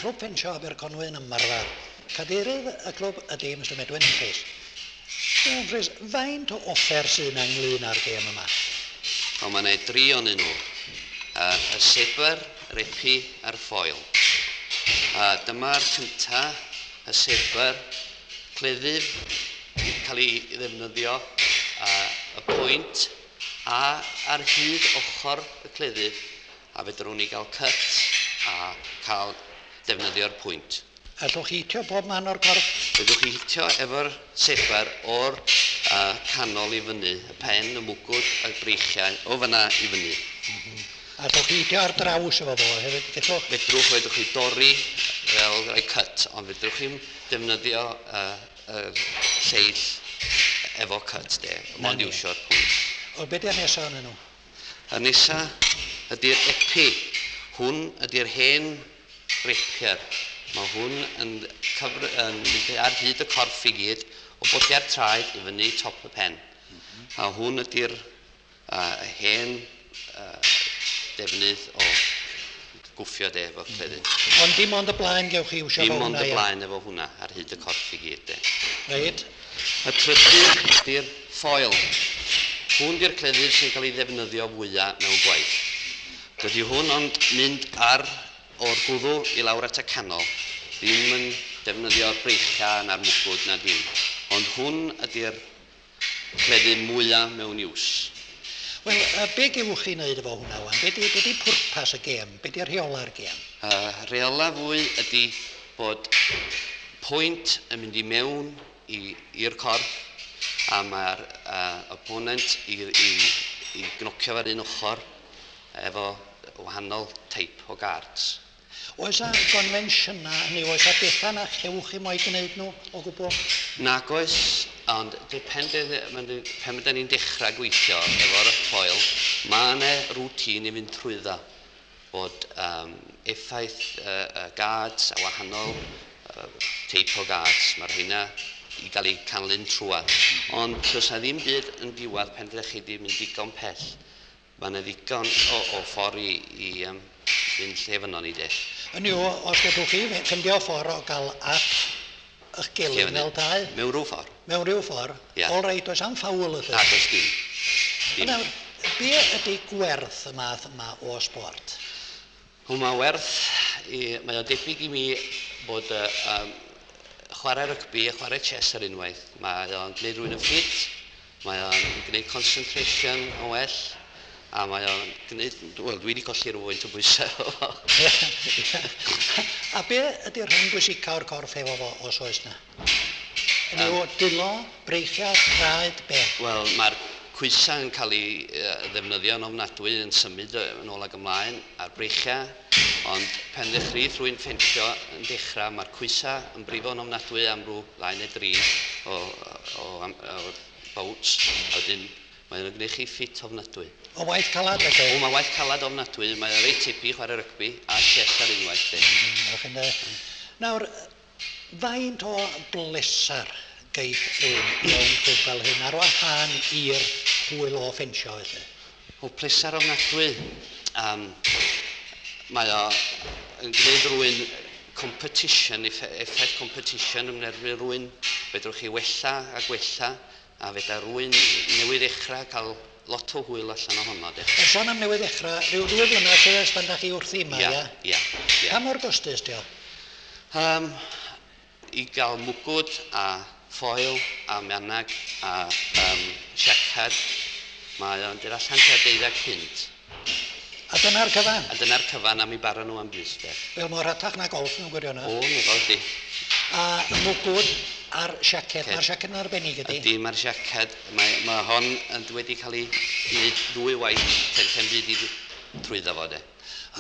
clwb Fensio Aberconwy yn ymarfer. Cadeirydd y clwb ydy Mr Medwyn Rhys. Rhys, faint o offer sy'n ynglyn â'r gêm yma? Wel, mae yna 3 ohonyn nhw. Y sebr, repi a'r ffoil. Dyma'r cyntaf, y sebr, cleddyf, cael ei ddefnyddio y pwynt a ar hyd ochr y cleddyf a fedrwn ni gael cut a cael defnyddio'r pwynt. Allwch chi hitio bob man o'r corff? Fedrwch chi hitio efo'r sebr o'r canol i fyny, y pen, y mwgwd a'r breichiau o fyna i fyny. Allwch chi hitio ar draws efo fo hefyd, gellwch? Fedrwch chi dorri fel rhoi cut, ond fedrwch chi'n defnyddio lleill efo cut de, ond iwsio'r pwynt. O, be di'r nesaf yn nhw? Y nesaf ydy'r epi. Hwn ydy'r hen repier. Mae hwn yn mynd ar hyd y corff i gyd o bodi'r traed i fyny top y pen. A hwn ydy'r hen defnydd o gwffio de efo cleddyf. Ond dim ond y blaen gewch chi iwsio Dim fo ond hwnna, y blaen efo hwnna ar hyd y corff i gyd de. Reit. Y trydydd ydy'r ffoil. Hwn di'r cleddyf sy'n cael ei ddefnyddio fwyaf mewn gwaith. Dydy hwn ond mynd o'r gwddw i lawr at y canol, ddim yn defnyddio'r breichiau na'r mwgwd na dim. Ond hwn ydy'r cleddyf mwyaf mewn iws. Wel, be gewch chi wneud efo hwnna wan? Be di pwrpas y gêm? Be di'r rheola'r gêm? Rheola fwy ydy bod pwynt yn mynd i mewn i'r corff a mae'r opponent i gnocio fer un ochr efo wahanol teip o guards. Oes a gonfensiynna, neu oes a bethau na chewch chi mo'i gwneud nhw o gwbl? Nag oes, ond pan ydym ni'n dechrau gweithio efo'r ffoil, mae yna rŵtin i fynd trwyddo bod effaith guards a wahanol teip o guards. Mae'r hynna i gael ei canlyn trwad. Ond does na ddim byd yn diwedd pan ydych chi wedi mynd digon pell. Mae yna ddigon o ffordd i fynd lle fyno ni de. Hynny o, os gallwch chi ffindio ffordd o gael at eich gilydd fel dau? Mewn rhyw ffordd. Mewn rhyw ffordd? Ia. All right, oes am ffawl ydych? Nag oes dim. Nawr, be ydy gwerth y math yma o sport? Mae werth, mae o debyg i mi bod chwarae rygbi a chwarae chess ar unwaith. Mae o'n gwneud rhywun yn ffit, mae o'n gwneud concentration o well, a mae o'n gwneud, wel, dwi wedi colli rhywun o bwysau. A be ydy'r rhan bwysica o'r corff efo fo os oes na? Yna o dilo, breichiau, traed, be? Wel, mae'r cwysau yn cael ei ddefnyddio yn ofnadwy yn symud yn ôl ag ymlaen a'r breichiau, ond pan ddechreuth rhywun ffensio yn dechrau, mae'r cwysau yn brifo yn ofnadwy am rhyw 2 neu 3 o bouts, a wedyn mae'n gwneud chi ffit ofnadwy. O waith calad ydw? O, mae waith calad ofnadwy, mae'n reit tipi chwarae rygbi a chess ar unwaith. Nawr, faint o blesar geith rhywun mewn clwb fel hyn ar wahân i'r hwyl o ffensio felly? O plesar ofnadwy. Mae o yn gwneud rhywun competition, effaith competition yn erbyn rhywun, fedrwch chi wella a gwella, a fedra rhywun newydd ddechrau cael lot o hwyl allan ohono. Sôn am newydd ddechrau, rhyw 2 blynedd sydd ers pan da chi wrthi yma, ia? Ia. Pa mor gostus di o? I gael mwgwd a ffoil a mianag a siacad, mae o'n dod allan tua 12 punt. A dyna'r cyfan? A dyna'r cyfan am ei bara nhw am bus. Fel mor ratach na golf mewn gwirionedd? O, mi fod di. A mwgwd a'r siaced, mae'r siaced yn arbennig ydi? Ydy, mae'r siaced, mae hon wedi cael ei wneud 2 waith pen byd i trwyddo fo de.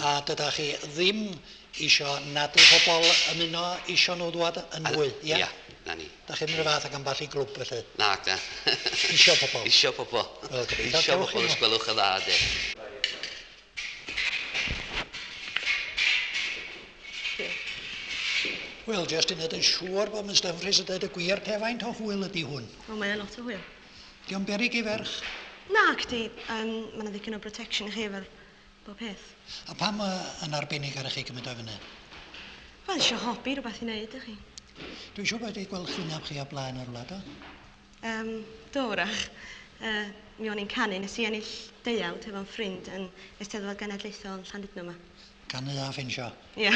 A dyda chi ddim isio nad yw pobl ymuno isio nhw ddwad yn fwy, ia? Ia, na ni. Da chi'n mynd fath ac amball i glwb felly? Nag da. Isio pobl? Isio pobl. Isio pobl os gwelwch y dda de. Wel, jyst i wneud yn siŵr bod Mr Humphreys yn dweud y gwir, te faint o hwyl ydi hwn? O, mae lot o hwyl. Di o'n berig i ferch? Na, gdi, mae yna ddicyn o protection i chi efo'r bob peth. A pam yn arbennig ar eich chi gymryd o fyny? Wel, eisiau hobi rhywbeth i wneud, ych chi. Dwi'n siŵr bod wedi gweld chwynaf chi o blaen ar wlad o. Do, wrach. Mi o'n i'n canu, nes i ennill deuawd efo'n ffrind yn Eisteddfod Genedlaethol Llandudno yma. Canu a ffensio. Ie.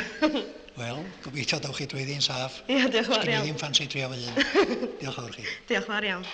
Wel, gobeithio dawch chi drwy ddyn saff. Ie, diolch yn fawr Sgyn i iawn. ddim ffansi trio fy hun. Diolch fawr chi. Diolch yn fawr iawn.